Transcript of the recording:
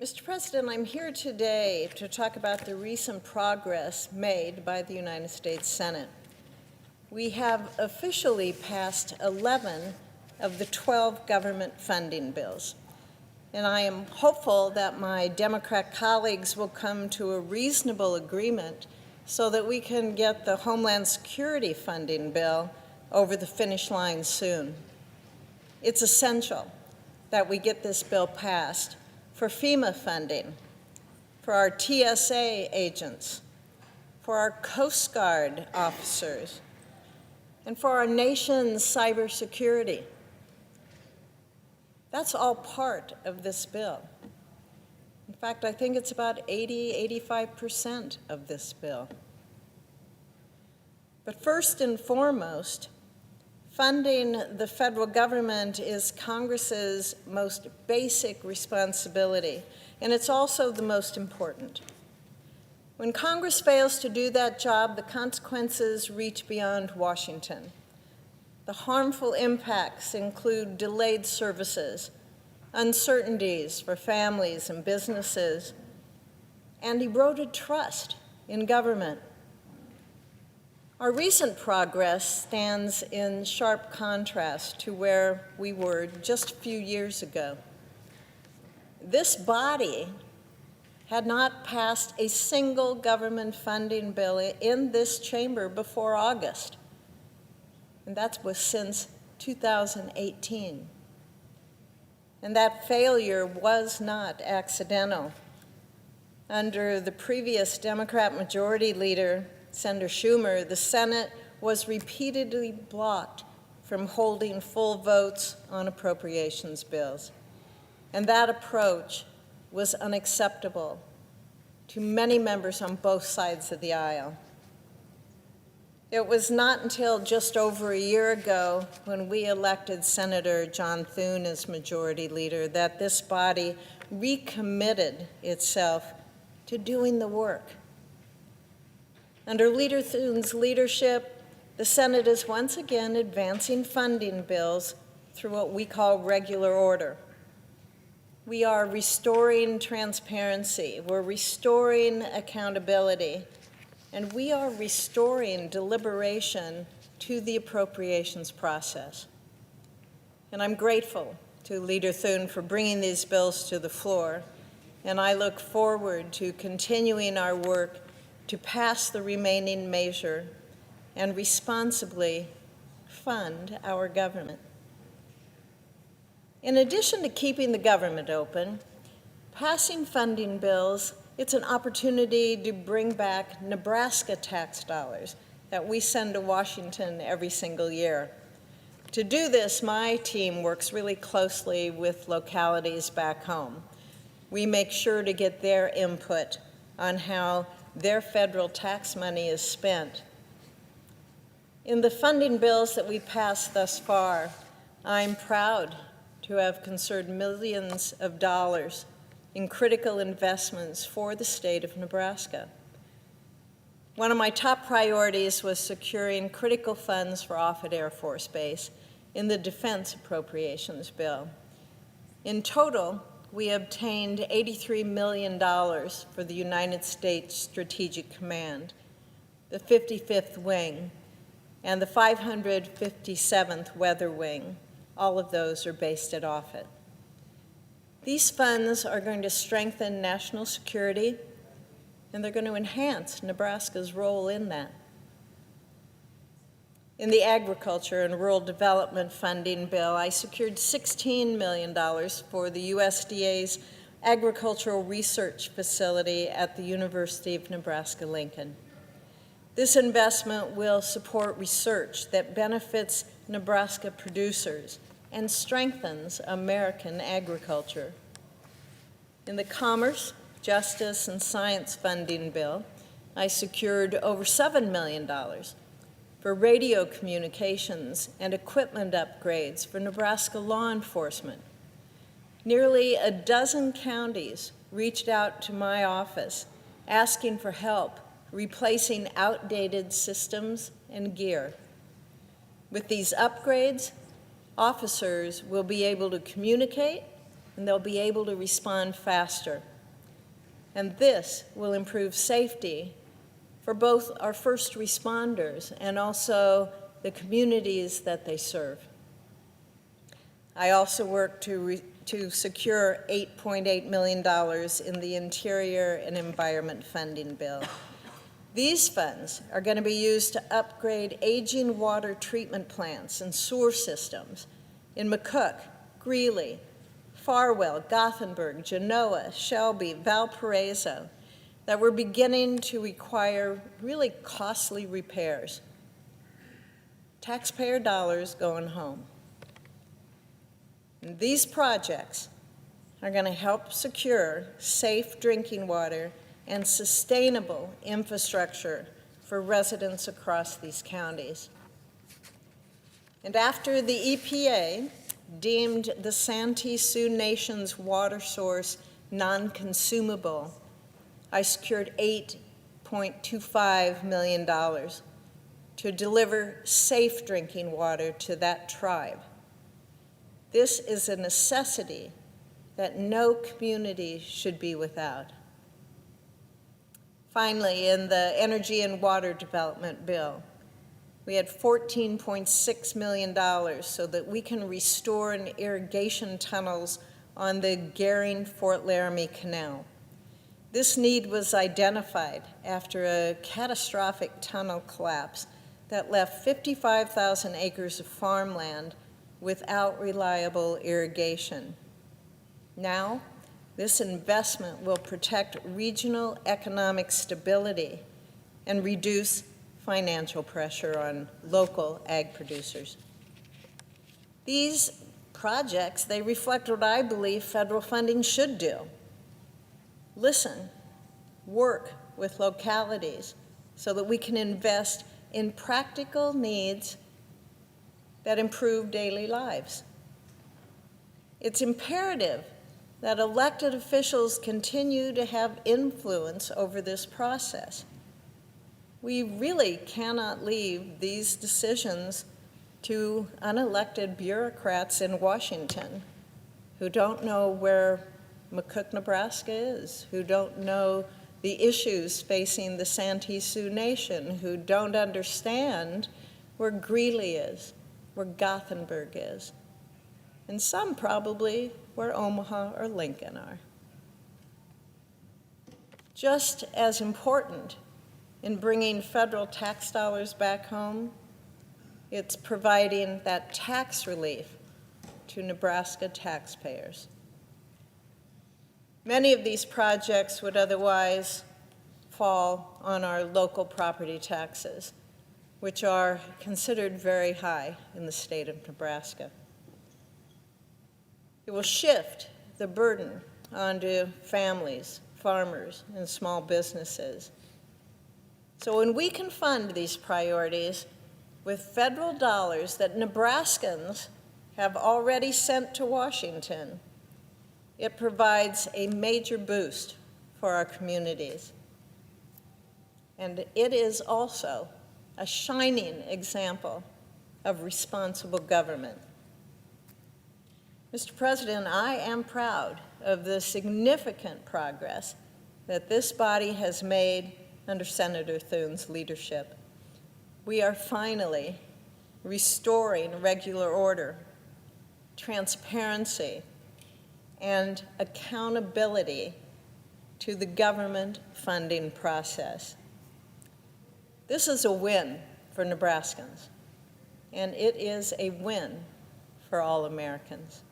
Mr. President, I'm here today to talk about the recent progress made by the United States Senate. We have officially passed 11 of the 12 government funding bills, and I am hopeful that my Democrat colleagues will come to a reasonable agreement so that we can get the Homeland Security funding bill over the finish line soon. It's essential that we get this bill passed for FEMA funding, for our TSA agents, for our Coast Guard officers, and for our nation's cybersecurity. That's all part of this bill. In fact, I think it's about 85% of this bill. But first and foremost, funding the federal government is Congress's most basic responsibility, and it's also the most important. When Congress fails to do that job, the consequences reach beyond Washington. The harmful impacts include delayed services, uncertainties for families and businesses, and eroded trust in government. Our recent progress stands in sharp contrast to where we were just a few years ago. This body had not passed a single government funding bill in this chamber before August, and that was since 2018. And that failure was not accidental. Under the previous Democrat Majority Leader, Senator Schumer, the Senate was repeatedly blocked from holding full votes on appropriations bills. And that approach was unacceptable to many members on both sides of the aisle. It was not until just over a year ago, when we elected Senator John Thune as Majority Leader, that this body recommitted itself to doing the work. Under Leader Thune's leadership, the Senate is once again advancing funding bills through what we call regular order. We are restoring transparency, we're restoring accountability, and we are restoring deliberation to the appropriations process. And I'm grateful to Leader Thune for bringing these bills to the floor, and I look forward to continuing our work to pass the remaining measure and responsibly fund our government. In addition to keeping the government open, passing funding bills, it's an opportunity to bring back Nebraska tax dollars that we send to Washington every single year. To do this, my team works really closely with localities back home. We make sure to get their input on how their federal tax money is spent. In the funding bills that we've passed thus far, I'm proud to have conserved millions of dollars in critical investments for the state of Nebraska. One of my top priorities was securing critical funds for Offutt Air Force Base in the Defense Appropriations Bill. In total, we obtained $83 million for the United States Strategic Command, the 55th Wing, and the 557th Weather Wing. All of those are based at Offutt. These funds are going to strengthen national security, and they're going to enhance Nebraska's role in that. In the Agriculture and Rural Development Funding Bill, I secured $16 million for the USDA's Agricultural Research Facility at the University of Nebraska-Lincoln. This investment will support research that benefits Nebraska producers and strengthens American agriculture. In the Commerce, Justice, and Science Funding Bill, I secured over $7 million for radio communications and equipment upgrades for Nebraska law enforcement. Nearly a dozen counties reached out to my office asking for help replacing outdated systems and gear. With these upgrades, officers will be able to communicate and they'll be able to respond faster And this will improve safety for both our first responders and also the communities that they serve. I also worked to secure $8.8 million in the Interior and Environment Funding Bill. These funds are going to be used to upgrade aging water treatment plants and sewer systems in McCook, Greeley, Farwell, Gothenburg, Genoa, Shelby, Valparaiso, that were beginning to require really costly repairs. Taxpayer dollars going home. And these projects are going to help secure safe drinking water and sustainable infrastructure for residents across these counties. And after the EPA deemed the Santee Sioux Nation's water source non-consumable, I secured $8.25 million to deliver safe drinking water to that tribe. This is a necessity that no community should be without. Finally, in the Energy and Water Development Bill, we had $14.6 million so that we can restore irrigation tunnels on the Gering-Fort Laramie Canal. This need was identified after a catastrophic tunnel collapse that left 55,000 acres of farmland without reliable irrigation. Now, this investment will protect regional economic stability and reduce financial pressure on local ag producers. These projects, they reflect what I believe federal funding should do. Listen, work with localities so that we can invest in practical needs that improve daily lives. It's imperative that elected officials continue to have influence over this process. We really cannot leave these decisions to unelected bureaucrats in Washington who don't know where McCook, Nebraska is, who don't know the issues facing the Santee Sioux Nation, who don't understand where Greeley is, where Gothenburg is, and some probably where Omaha or Lincoln are. Just as important in bringing federal tax dollars back home, it's providing that tax relief to Nebraska taxpayers. Many of these projects would otherwise fall on our local property taxes, which are considered very high in the state of Nebraska. It will shift the burden onto families, farmers, and small businesses. So when we can fund these priorities with federal dollars that Nebraskans have already sent to Washington, it provides a major boost for our communities. And it is also a shining example of responsible government. Mr. President, I am proud of the significant progress that this body has made under Senator Thune's leadership. We are finally restoring regular order, transparency, and accountability to the government funding process. This is a win for Nebraskans, and it is a win for all Americans.